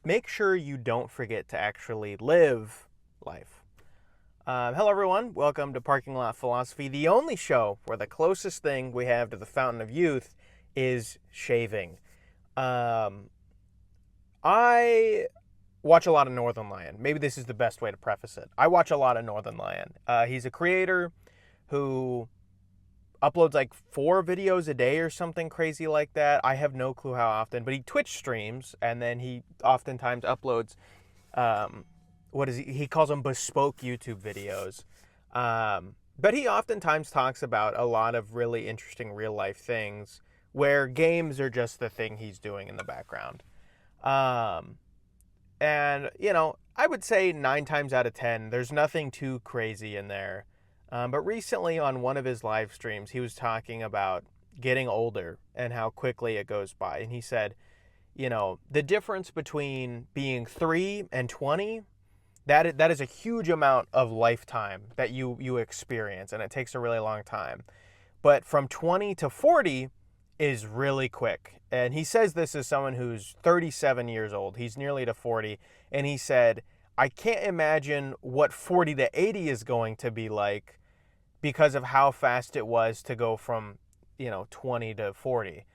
make sure you don't forget to actually live life. Hello, everyone. Welcome to Parking Lot Philosophy, the only show where the closest thing we have to the fountain of youth is shaving. Um, I watch a lot of Northern Lion. Maybe this is the best way to preface it. I watch a lot of Northern Lion. He's a creator who uploads like 4 videos a day or something crazy like that. I have no clue how often, but he Twitch streams and then he oftentimes uploads um, what is he calls them bespoke YouTube videos. But he oftentimes talks about a lot of really interesting real life things where games are just the thing he's doing in the background. Um, and I would say 9 times out of 10, there's nothing too crazy in there. But recently on one of his live streams, he was talking about getting older and how quickly it goes by. And he said, the difference between being 3 and 20, that is a huge amount of lifetime that you experience, and it takes a really long time. But from 20 to 40 is really quick. And he says this as someone who's 37 years old. He's nearly to 40. And he said, I can't imagine what 40 to 80 is going to be like because of how fast it was to go from, 20 to 40.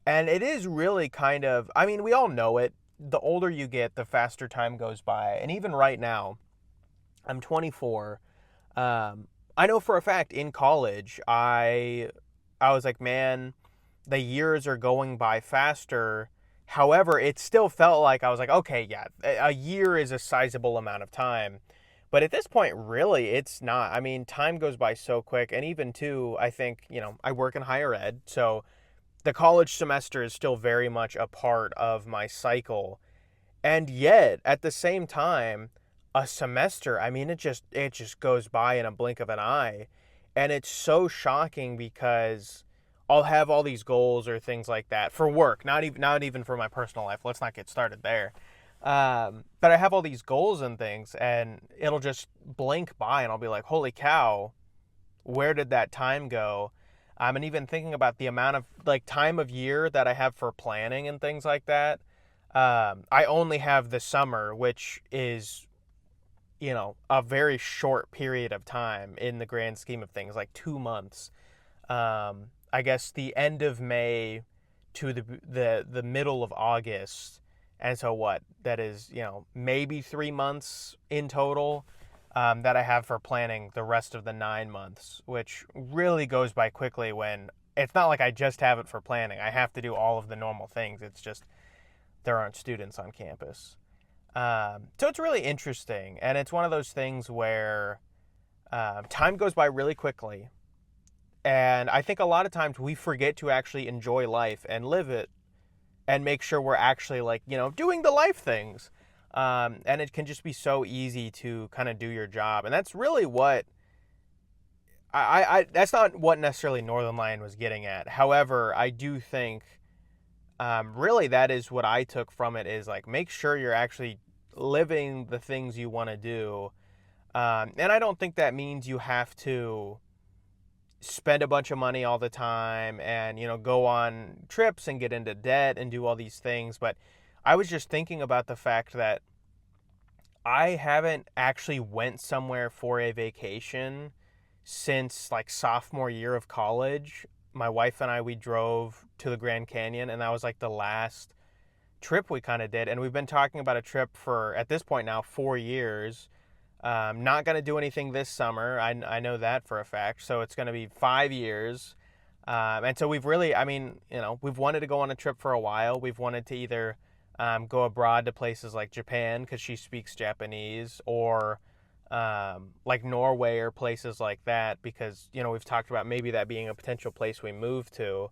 And it is really kind of, I mean, we all know it. The older you get, the faster time goes by. And even right now, I'm 24. I know for a fact in college, I was like, man, the years are going by faster. However, it still felt like I was like, okay, yeah, a year is a sizable amount of time. But at this point, really, it's not. I mean, time goes by so quick. And even too, I think, I work in higher ed. So the college semester is still very much a part of my cycle. And yet, at the same time, a semester, I mean, it just goes by in a blink of an eye. And it's so shocking because I'll have all these goals or things like that for work, not even for my personal life. Let's not get started there. But I have all these goals and things, and it'll just blink by, and I'll be like, "Holy cow, where did that time go?" And even thinking about the amount of like time of year that I have for planning and things like that. I only have the summer, which is a very short period of time in the grand scheme of things, like 2 months. I guess the end of May to the middle of August, and so what? That is maybe 3 months in total. That I have for planning the rest of the 9 months, which really goes by quickly when it's not like I just have it for planning. I have to do all of the normal things. It's just there aren't students on campus. So it's really interesting, and it's one of those things where time goes by really quickly, and I think a lot of times we forget to actually enjoy life and live it, and make sure we're actually like doing the life things. And it can just be so easy to kind of do your job, and that's really what I that's not what necessarily Northern Lion was getting at. However, I do think really that is what I took from it, is like make sure you're actually living the things you want to do. And I don't think that means you have to spend a bunch of money all the time and go on trips and get into debt and do all these things. But I was just thinking about the fact that I haven't actually went somewhere for a vacation since like sophomore year of college. My wife and I, we drove to the Grand Canyon, and that was like the last trip we kind of did. And we've been talking about a trip for, at this point now, 4 years. Not going to do anything this summer. I know that for a fact. So it's going to be 5 years. And so we've really, I mean, we've wanted to go on a trip for a while. We've wanted to either go abroad to places like Japan because she speaks Japanese, or like Norway or places like that because, we've talked about maybe that being a potential place we move to.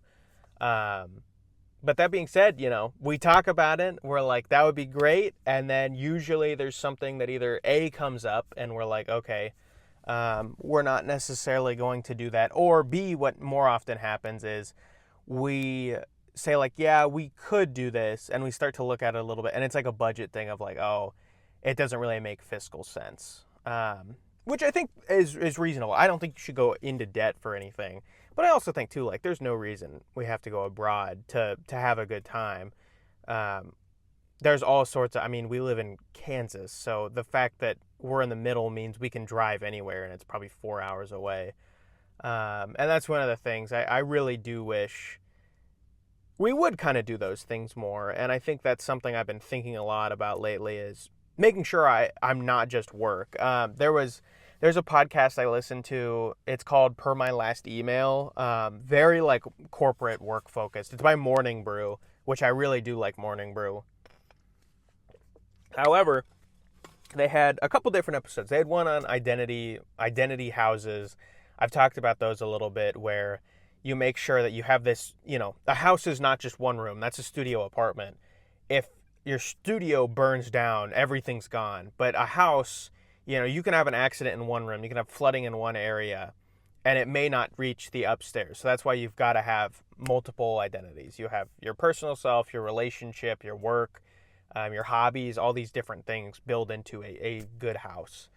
But that being said, we talk about it. We're like, that would be great. And then usually there's something that either A comes up and we're like, okay, we're not necessarily going to do that. Or B, what more often happens is we say like, yeah, we could do this. And we start to look at it a little bit. And it's like a budget thing of like, oh, it doesn't really make fiscal sense. Which I think is reasonable. I don't think you should go into debt for anything. But I also think too, like, there's no reason we have to go abroad to have a good time. Um, there's all sorts of, I mean, we live in Kansas, so the fact that we're in the middle means we can drive anywhere and it's probably 4 hours away. And that's one of the things I really do wish we would kind of do those things more. And I think that's something I've been thinking a lot about lately is making sure I'm not just work. There's a podcast I listen to. It's called Per My Last Email. Very like corporate work focused. It's by Morning Brew, which I really do like Morning Brew. However, they had a couple different episodes. They had one on identity houses. I've talked about those a little bit where you make sure that you have this, a house is not just one room. That's a studio apartment. If your studio burns down, everything's gone. But a house, you can have an accident in one room, you can have flooding in one area, and it may not reach the upstairs. So that's why you've got to have multiple identities. You have your personal self, your relationship, your work, your hobbies, all these different things build into a good house.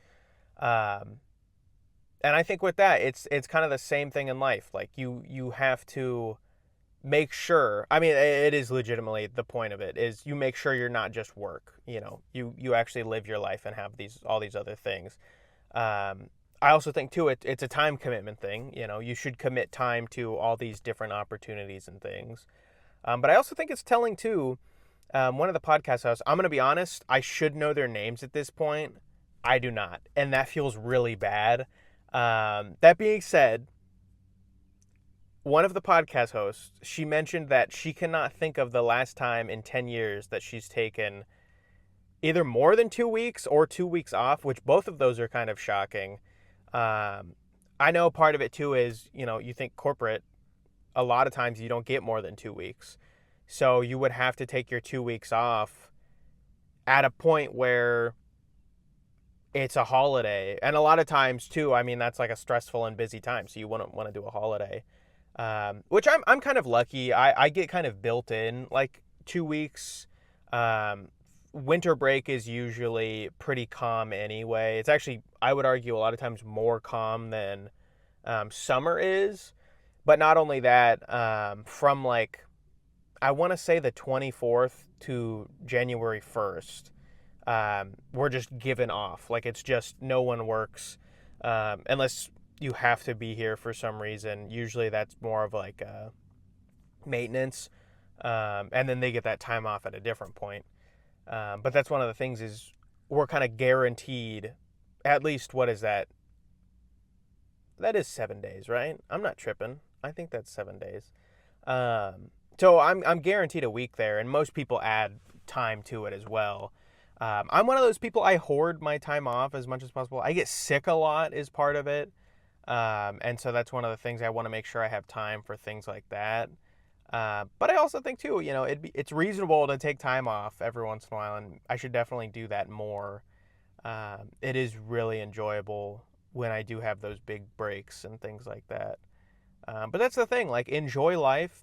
And I think with that, it's kind of the same thing in life. Like you have to make sure. I mean, it is legitimately the point of it is you make sure you're not just work. You actually live your life and have all these other things. I also think too it's a time commitment thing. You should commit time to all these different opportunities and things. But I also think it's telling too. One of the podcast hosts, I'm going to be honest, I should know their names at this point. I do not, and that feels really bad. That being said, one of the podcast hosts, she mentioned that she cannot think of the last time in 10 years that she's taken either more than 2 weeks or 2 weeks off, which both of those are kind of shocking. I know part of it too is, you think corporate, a lot of times you don't get more than 2 weeks. So you would have to take your 2 weeks off at a point where it's a holiday. And a lot of times too, I mean, that's like a stressful and busy time. So you wouldn't want to do a holiday, which I'm kind of lucky. I get kind of built in like 2 weeks. Winter break is usually pretty calm anyway. It's actually, I would argue, a lot of times more calm than summer is. But not only that, from like, I want to say the 24th to January 1st, we're just given off. Like it's just no one works unless you have to be here for some reason. Usually that's more of like maintenance, and then they get that time off at a different point. But that's one of the things is we're kind of guaranteed at least, what is that? That is 7 days, right? I'm not tripping. I think that's 7 days. So I'm guaranteed a week there, and most people add time to it as well. I'm one of those people, I hoard my time off as much as possible. I get sick a lot is part of it. And so that's one of the things I want to make sure I have time for things like that. But I also think too, it's reasonable to take time off every once in a while, and I should definitely do that more. It is really enjoyable when I do have those big breaks and things like that. But that's the thing, like enjoy life,